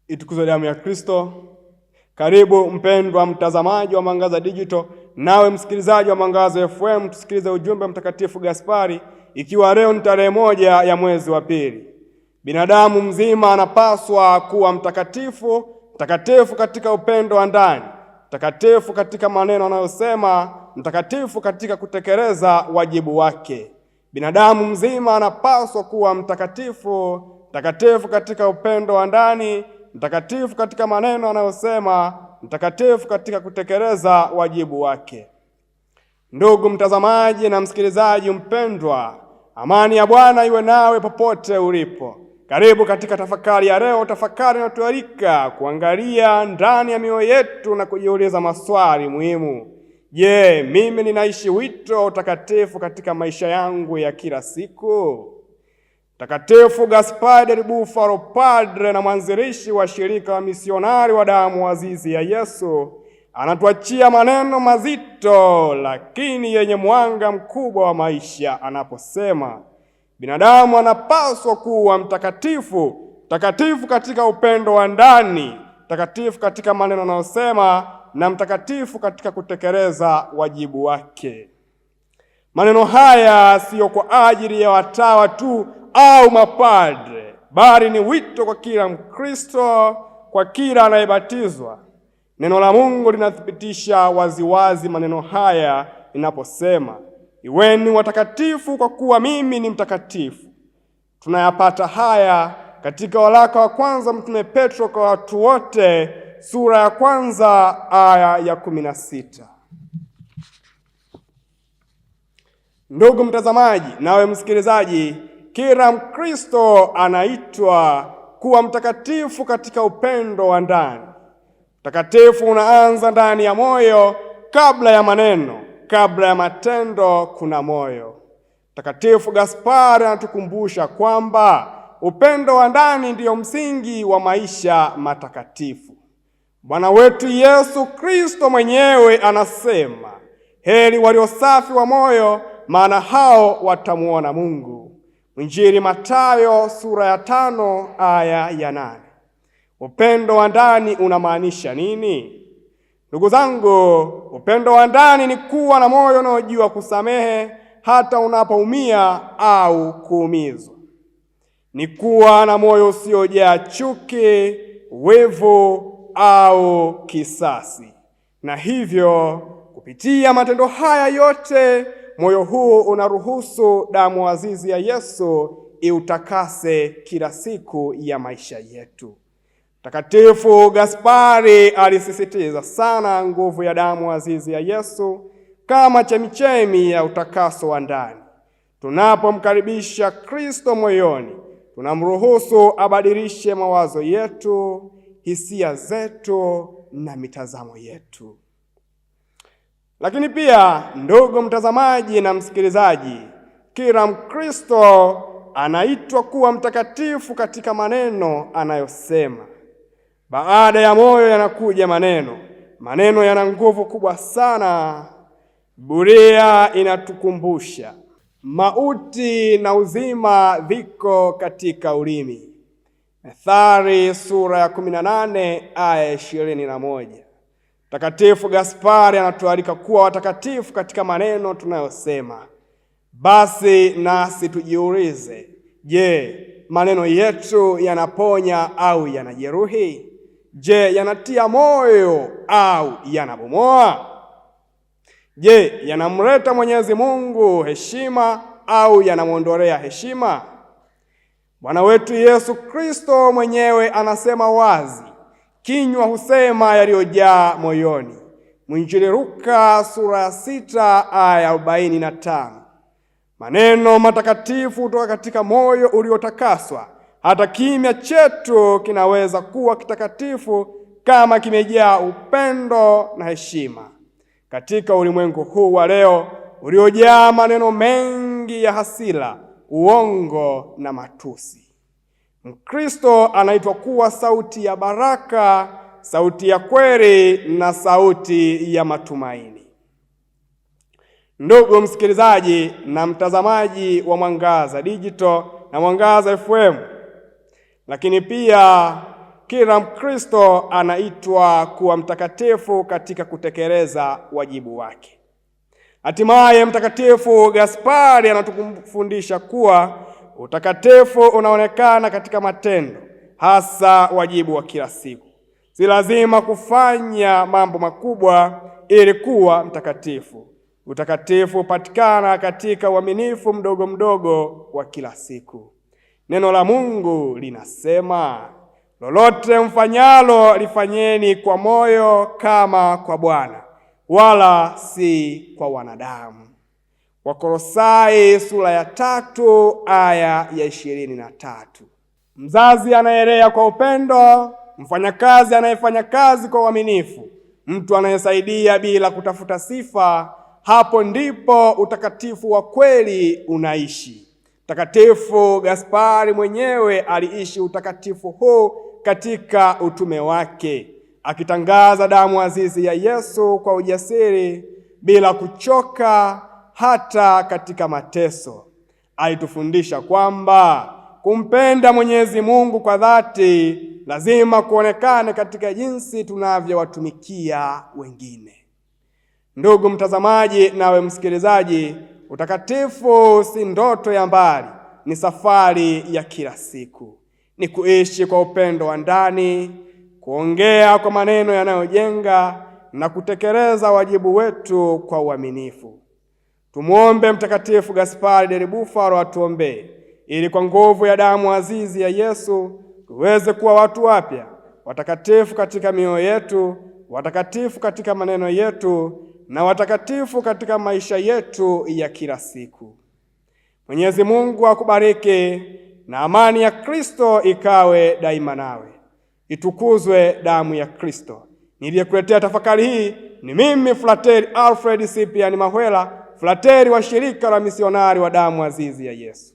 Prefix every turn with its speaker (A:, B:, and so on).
A: Itukuzwe damu ya Kristo! Karibu mpendwa mtazamaji wa Mwangaza Digital, nawe msikilizaji wa Mwangaza FM, tusikilize ujumbe Mtakatifu Gaspari, ikiwa leo ni tarehe 1 ya mwezi wa pili. Binadamu mzima anapaswa kuwa mtakatifu, mtakatifu katika upendo wa ndani, mtakatifu katika maneno anayosema, mtakatifu katika kutekeleza wajibu wake. Binadamu mzima anapaswa kuwa mtakatifu, mtakatifu katika upendo wa ndani, mtakatifu katika maneno anayosema, mtakatifu katika kutekeleza wajibu wake. Ndugu mtazamaji na msikilizaji mpendwa, amani ya Bwana iwe nawe popote ulipo. Karibu katika tafakari ya leo, tafakari inayotualika kuangalia ndani ya mioyo yetu na kujiuliza maswali muhimu. Je, mimi ninaishi wito wa utakatifu katika maisha yangu ya kila siku? Mtakatifu Gaspari del Bufalo, padre na mwanzilishi wa shirika wa misionari wa damu azizi ya Yesu, anatuachia maneno mazito lakini yenye mwanga mkubwa wa maisha anaposema, binadamu anapaswa kuwa mtakatifu, mtakatifu katika upendo wa ndani, mtakatifu katika maneno anayosema, na mtakatifu katika kutekeleza wajibu wake. Maneno haya siyo kwa ajili ya watawa tu au mapadre, bali ni wito kwa kila Mkristo, kwa kila anayebatizwa. Neno la Mungu linathibitisha waziwazi maneno haya linaposema, iweni watakatifu kwa kuwa mimi ni mtakatifu. Tunayapata haya katika waraka wa kwanza Mtume Petro kwa watu wote, sura ya 1 aya ya 16. Ndugu mtazamaji, nawe msikilizaji, kila Mkristo anaitwa kuwa mtakatifu katika upendo wa ndani. Utakatifu unaanza ndani ya moyo kabla ya maneno, kabla ya matendo kuna moyo. Mtakatifu Gaspari anatukumbusha kwamba upendo wa ndani ndiyo msingi wa maisha matakatifu. Bwana wetu Yesu Kristo mwenyewe anasema, heri walio safi wa moyo, maana hao watamuona Mungu. Injili Mathayo sura ya 5 aya ya 8. Upendo wa ndani unamaanisha nini? Ndugu zangu, upendo wa ndani ni kuwa na moyo unaojua kusamehe hata unapoumia au kuumizwa. Ni kuwa na moyo usiojaa chuki, wivu au kisasi. Na hivyo kupitia matendo haya yote, moyo huu unaruhusu damu azizi ya Yesu iutakase kila siku ya maisha yetu. Mtakatifu Gaspari alisisitiza sana nguvu ya damu azizi ya Yesu kama chemichemi ya utakaso wa ndani. Tunapomkaribisha Kristo moyoni, tunamruhusu abadilishe mawazo yetu, hisia zetu na mitazamo yetu. Lakini pia, ndugu mtazamaji na msikilizaji, kila Mkristo anaitwa kuwa mtakatifu katika maneno anayosema. Baada ya moyo yanakuja maneno. Maneno yana nguvu kubwa sana. Biblia inatukumbusha mauti na uzima viko katika ulimi. Methali sura ya 18 aya 21. Mtakatifu Gaspari anatualika kuwa watakatifu katika maneno tunayosema. Basi nasi tujiulize, je, maneno yetu yanaponya au yanajeruhi? Je, yanatia moyo au yanabomoa? Je, yanamleta Mwenyezi Mungu heshima au yanamwondolea heshima? Bwana wetu Yesu Kristo mwenyewe anasema wazi, kinywa husema yaliyojaa moyoni. Mwinjili Luka sura ya 6 aya 45. Maneno matakatifu kutoka katika moyo uliotakaswa. Hata kimya chetu kinaweza kuwa kitakatifu kama kimejaa upendo na heshima. Katika ulimwengu huu wa leo uliojaa maneno mengi ya hasira, uongo na matusi, Mkristo anaitwa kuwa sauti ya baraka, sauti ya kweli na sauti ya matumaini. Ndugu msikilizaji na mtazamaji wa Mwangaza Digital na Mwangaza FM, lakini pia kila Mkristo anaitwa kuwa mtakatifu katika kutekeleza wajibu wake. Hatimaye Mtakatifu Gaspari anatufundisha kuwa utakatifu unaonekana katika matendo, hasa wajibu wa kila siku. Si lazima kufanya mambo makubwa ili kuwa mtakatifu. Utakatifu hupatikana katika uaminifu mdogo mdogo wa kila siku. Neno la Mungu linasema, lolote mfanyalo lifanyeni kwa moyo kama kwa Bwana, wala si kwa wanadamu. Wakolosai sura ya 3 aya ya 23. Mzazi anaelea kwa upendo, mfanyakazi anayefanya kazi kwa uaminifu, mtu anayesaidia bila kutafuta sifa, hapo ndipo utakatifu wa kweli unaishi. Mtakatifu Gaspari mwenyewe aliishi utakatifu huu katika utume wake, akitangaza damu azizi ya Yesu kwa ujasiri bila kuchoka hata katika mateso. Alitufundisha kwamba kumpenda Mwenyezi Mungu kwa dhati lazima kuonekane katika jinsi tunavyowatumikia wengine. Ndugu mtazamaji, nawe msikilizaji, utakatifu si ndoto ya mbali, ni safari ya kila siku. Ni kuishi kwa upendo wa ndani, kuongea kwa maneno yanayojenga na kutekeleza wajibu wetu kwa uaminifu. Tumuombe Mtakatifu Gaspari del Bufalo atuombee, ili kwa nguvu ya damu azizi ya Yesu tuweze kuwa watu wapya, watakatifu katika mioyo yetu, watakatifu katika maneno yetu, na watakatifu katika maisha yetu ya kila siku. Mwenyezi Mungu akubariki, na amani ya Kristo ikawe daima nawe. Itukuzwe damu ya Kristo. Niliyekuletea tafakari hii ni mimi Frateri Alfred Cyprian Mahwela, frateri wa shirika la misionari wa damu azizi ya Yesu.